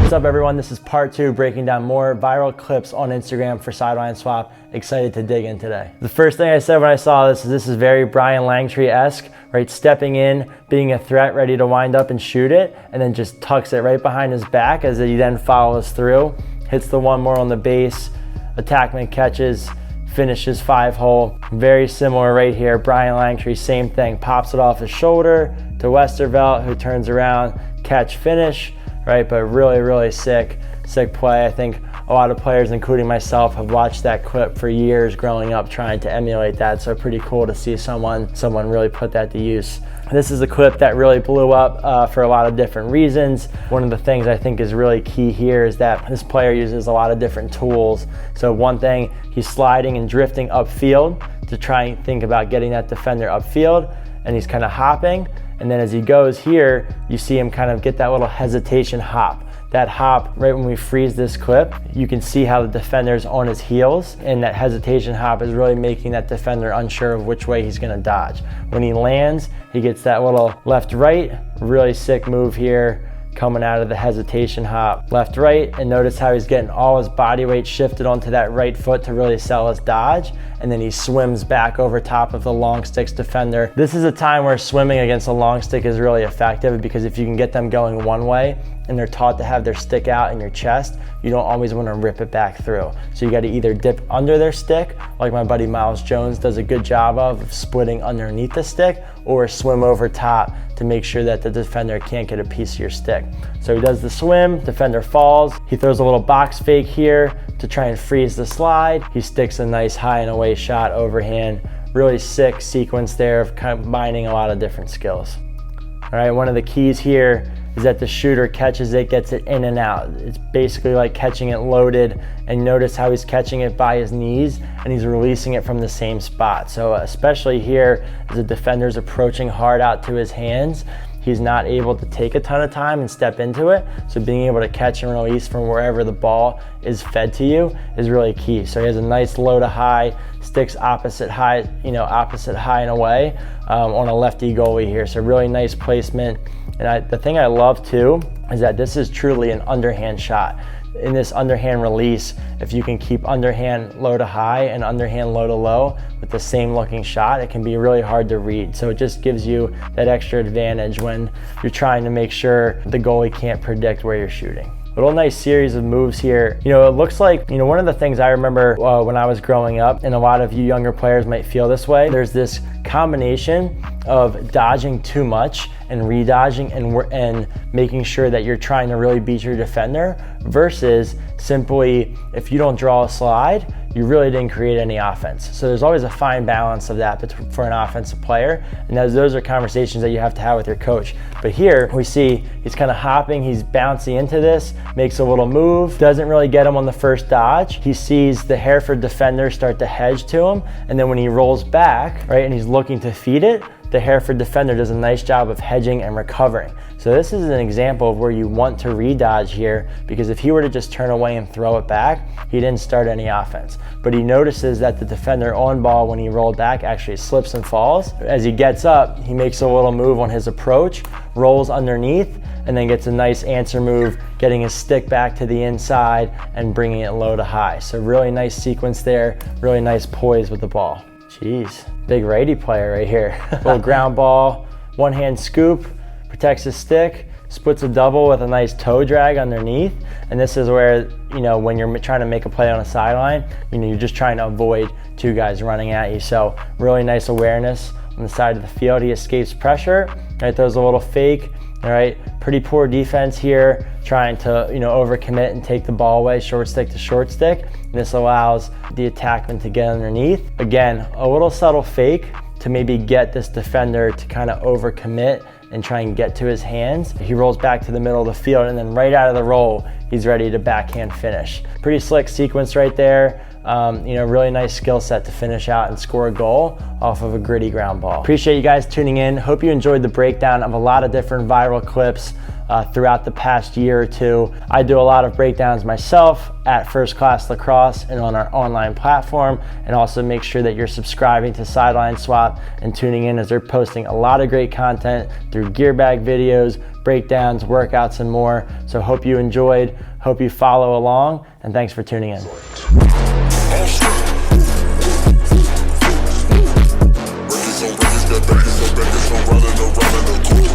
What's up everyone, this is part 2, breaking down more viral clips on Instagram for sideline swap. Excited to dig in today. The first thing I said when I saw this is very Brian Langtree-esque, right? Stepping in, being a threat, ready to wind up and shoot it, and then just tucks it right behind his back as he then follows through, hits the one more on the base, attackman catches, finishes 5-hole. Very similar right here. Brian Langtree, same thing, pops it off his shoulder to Westervelt, who turns around, catch, finish, right? But really sick play. I think a lot of players, including myself, have watched that clip for years growing up trying to emulate that. So pretty cool to see someone really put that to use. This is a clip that really blew up for a lot of different reasons. One of the things I think is really key here is that this player uses a lot of different tools. So one thing, he's sliding and drifting upfield to try and think about getting that defender upfield, and he's kind of hopping. And then as he goes here, you see him kind of get that little hesitation hop. That hop, right when we freeze this clip, you can see how the defender's on his heels, and that hesitation hop is really making that defender unsure of which way he's gonna dodge. When he lands, he gets that little left-right, really sick move here, coming out of the hesitation hop, left-right, and notice how he's getting all his body weight shifted onto that right foot to really sell his dodge, and then he swims back over top of the long sticks defender. This is a time where swimming against a long stick is really effective, because if you can get them going one way and they're taught to have their stick out in your chest, you don't always want to rip it back through. So you got to either dip under their stick, like my buddy Miles Jones does a good job of splitting underneath the stick, or swim over top to make sure that the defender can't get a piece of your stick. So he does the swim, defender falls, he throws a little box fake here to try and freeze the slide. He sticks a nice high and away shot overhand. Really sick sequence there of combining a lot of different skills. All right, one of the keys here is that the shooter catches it, gets it in and out. It's basically like catching it loaded, and notice how he's catching it by his knees and he's releasing it from the same spot. So especially here, as the defender's approaching hard out to his hands, he's not able to take a ton of time and step into it. So being able to catch and release from wherever the ball is fed to you is really key. So he has a nice low to high, sticks opposite high, opposite high and away on a lefty goalie here. So really nice placement. And the thing I love too is that this is truly an underhand shot. In this underhand release, if you can keep underhand low to high and underhand low to low with the same looking shot, it can be really hard to read. So it just gives you that extra advantage when you're trying to make sure the goalie can't predict where you're shooting. Little nice series of moves here. It looks like, one of the things I remember when I was growing up, and a lot of you younger players might feel this way, there's this combination of dodging too much and re-dodging and making sure that you're trying to really beat your defender, versus simply, if you don't draw a slide, you really didn't create any offense. So there's always a fine balance of that for an offensive player, and those are conversations that you have to have with your coach. But here we see he's kind of hopping, he's bouncing into this, makes a little move, doesn't really get him on the first dodge. He sees the Hereford defender start to hedge to him, and then when he rolls back, right, and he's looking to feed it, the Hereford defender does a nice job of hedging and recovering. So this is an example of where you want to re-dodge here, because if he were to just turn away and throw it back, he didn't start any offense. But he notices that the defender on ball, when he rolled back, actually slips and falls. As he gets up, he makes a little move on his approach, rolls underneath, and then gets a nice answer move, getting his stick back to the inside and bringing it low to high. So really nice sequence there, really nice poise with the ball. Jeez, big righty player right here. Little ground ball, one hand scoop, protects his stick, splits a double with a nice toe drag underneath. And this is where, when you're trying to make a play on a sideline, you're just trying to avoid two guys running at you. So really nice awareness on the side of the field. He escapes pressure, right? Throws a little fake. All right, pretty poor defense here, trying to overcommit and take the ball away, short stick to short stick. And this allows the attackman to get underneath. Again, a little subtle fake to maybe get this defender to kind of overcommit and try and get to his hands. He rolls back to the middle of the field, and then right out of the roll, he's ready to backhand finish. Pretty slick sequence right there. Really nice skill set to finish out and score a goal off of a gritty ground ball. Appreciate you guys tuning in. Hope you enjoyed the breakdown of a lot of different viral clips throughout the past year or two. I do a lot of breakdowns myself at First Class Lacrosse and on our online platform, and also make sure that you're subscribing to Sideline Swap and tuning in, as they're posting a lot of great content through gear bag videos, breakdowns, workouts, and more. So hope you enjoyed, hope you follow along, and thanks for tuning in. Records on records, got records on records, I'm riding around in the coupe.